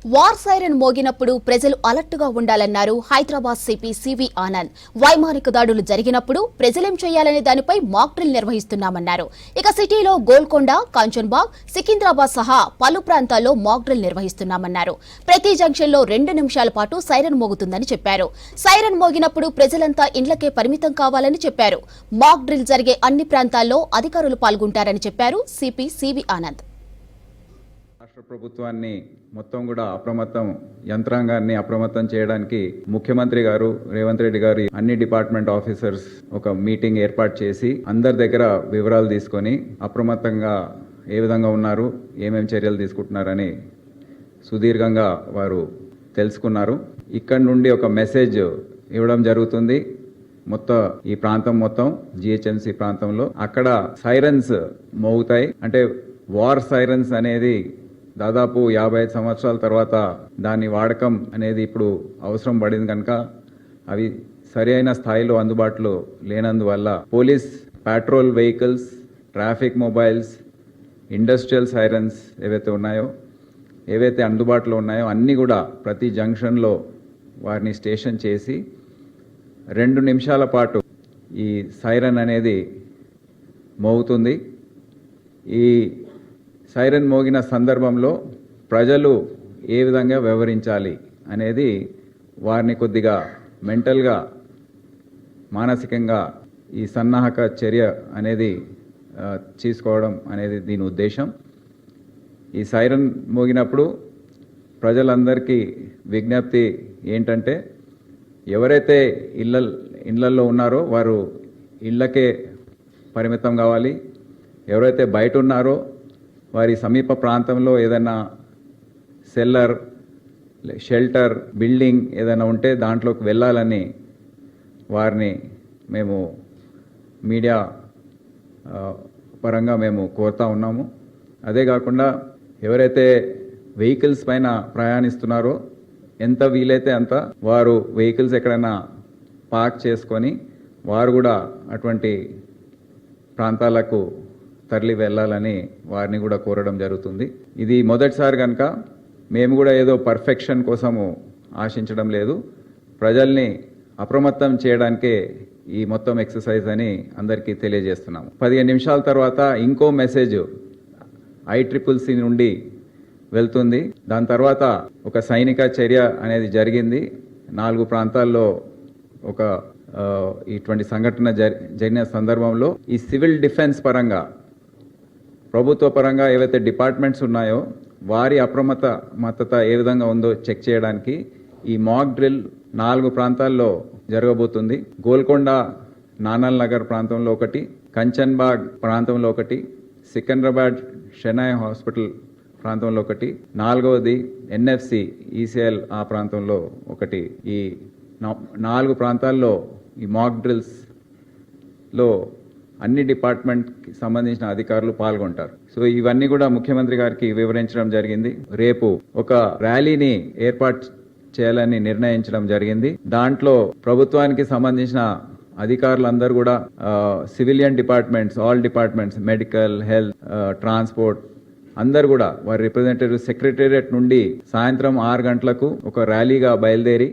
War siren మోగినప్పుడు ప్రజలు అలర్ట్గా ఉండాలన్నారు హైదరాబాద్ సిపి సివి ఆనంద్. వైమానిక దాడులు జరిగినప్పుడు ప్రజలేం చేయాలనే దానిపై మాక్ డ్రిల్ నిర్వహిస్తున్నామన్నారు. ఇక సిటీలో గోల్కొండ, కాంచన్బాగ్, సికింద్రాబాద్ సహా పలు ప్రాంతాల్లో మాక్ డ్రిల్ నిర్వహిస్తున్నామన్నారు. ప్రతి జంక్షన్లో 2 నిమిషాల పాటు సైరన్ మోగుతుందని చెప్పారు. సైరన్ మోగినప్పుడు ప్రజలంతా ఇండ్లకే పరిమితం కావాలని చెప్పారు. మాక్ డ్రిల్ జరిగే అన్ని ప్రాంతాల్లో అధికారులు పాల్గొంటారని చెప్పారు సిపి సివి ఆనంద్. రాష్ట్ర ప్రభుత్వాన్ని మొత్తం కూడా యంత్రాంగాన్ని అప్రమత్తం చేయడానికి ముఖ్యమంత్రి గారు రేవంత్ రెడ్డి గారు అన్ని డిపార్ట్మెంట్ ఆఫీసర్స్ ఒక మీటింగ్ ఏర్పాటు చేసి అందరి దగ్గర వివరాలు తీసుకొని అప్రమత్తంగా ఏ విధంగా ఉన్నారు, ఏమేమి చర్యలు తీసుకుంటున్నారని సుదీర్ఘంగా వారు తెలుసుకున్నారు. ఇక్కడ నుండి ఒక మెసేజ్ ఇవ్వడం జరుగుతుంది. మొత్తం ఈ ప్రాంతం మొత్తం జిహెచ్ఎంసీ ప్రాంతంలో అక్కడ సైరన్స్ మోగుతాయి. అంటే వార్ సైరన్స్ అనేది దాదాపు 55 సంవత్సరాల తర్వాత దాని వాడకం అనేది ఇప్పుడు అవసరం పడింది కనుక అవి సరి అయిన స్థాయిలో అందుబాటులో లేనందువల్ల police patrol vehicles, traffic mobiles, industrial sirens ఏవైతే అందుబాటులో ఉన్నాయో అన్నీ కూడా ప్రతి జంక్షన్లో వారిని స్టేషన్ చేసి 2 నిమిషాల పాటు ఈ సైరన్ అనేది మోగుతుంది. ఈ సైరన్ మోగిన సందర్భంలో ప్రజలు ఏ విధంగా వ్యవహరించాలి అనేది వారిని కొద్దిగా మెంటల్గా, మానసికంగా ఈ సన్నాహక చర్య అనేది తీసుకోవడం అనేది దీని ఉద్దేశం. ఈ సైరన్ మోగినప్పుడు ప్రజలందరికీ విజ్ఞప్తి ఏంటంటే ఎవరైతే ఇళ్లలో ఉన్నారో వారు ఇళ్లకే పరిమితం కావాలి. ఎవరైతే బయట ఉన్నారో వారి సమీప ప్రాంతంలో ఏదైనా సెల్లర్, షెల్టర్, బిల్డింగ్ ఏదైనా ఉంటే దాంట్లోకి వెళ్ళాలని వారిని మేము మీడియా పరంగా మేము కోరుతా ఉన్నాము. అదే కాకుండా ఎవరైతే వెహికల్స్ పైన ప్రయాణిస్తున్నారో ఎంత వీలైతే అంత వారు వెహికల్స్ ఎక్కడైనా పార్క్ చేసుకొని వారు కూడా అటువంటి ప్రాంతాలకు తరలి వెళ్ళాలని వారిని కూడా కోరడం జరుగుతుంది. ఇది మొదటిసారి కనుక మేము కూడా ఏదో పర్ఫెక్షన్ కోసము ఆశించడం లేదు. ప్రజల్ని అప్రమత్తం చేయడానికే ఈ మొత్తం ఎక్సర్సైజ్ అని అందరికీ తెలియజేస్తున్నాము. 15 నిమిషాల తర్వాత ఇంకో మెసేజ్ ICCC నుండి వెళ్తుంది. దాని తర్వాత ఒక సైనిక చర్య అనేది జరిగింది. 4 ప్రాంతాల్లో ఇటువంటి సంఘటన జరిగిన సందర్భంలో ఈ సివిల్ డిఫెన్స్ పరంగా, ప్రభుత్వ పరంగా ఏవైతే డిపార్ట్మెంట్స్ ఉన్నాయో వారి అప్రమత్తత ఏ విధంగా ఉందో చెక్ చేయడానికి ఈ మాక్ డ్రిల్ 4 ప్రాంతాల్లో జరగబోతుంది. గోల్కొండ, నానల్ నగర్ ప్రాంతంలో ఒకటి, కంచన్బాగ్ ప్రాంతంలో ఒకటి, సికింద్రాబాద్ షెనాయ్ హాస్పిటల్ ప్రాంతంలో ఒకటి, 4వది NFC ECL ఆ ప్రాంతంలో ఒకటి. ఈ 4 ప్రాంతాల్లో ఈ మాక్ డ్రిల్స్లో అన్ని డిపార్ట్మెంట్కి సంబంధించిన అధికారులు పాల్గొంటారు. సో ఇవన్నీ కూడా ముఖ్యమంత్రి గారికి వివరించడం జరిగింది. రేపు ఒక ర్యాలీని ఏర్పాటు చేయాలని నిర్ణయించడం జరిగింది. దాంట్లో ప్రభుత్వానికి సంబంధించిన అధికారులందరూ కూడా civilian departments, all departments, medical, health, transport అందరు కూడా వారి రిప్రజెంటేటివ్ సెక్రటేరియట్ నుండి సాయంత్రం 6 గంటలకు ఒక ర్యాలీగా బయలుదేరి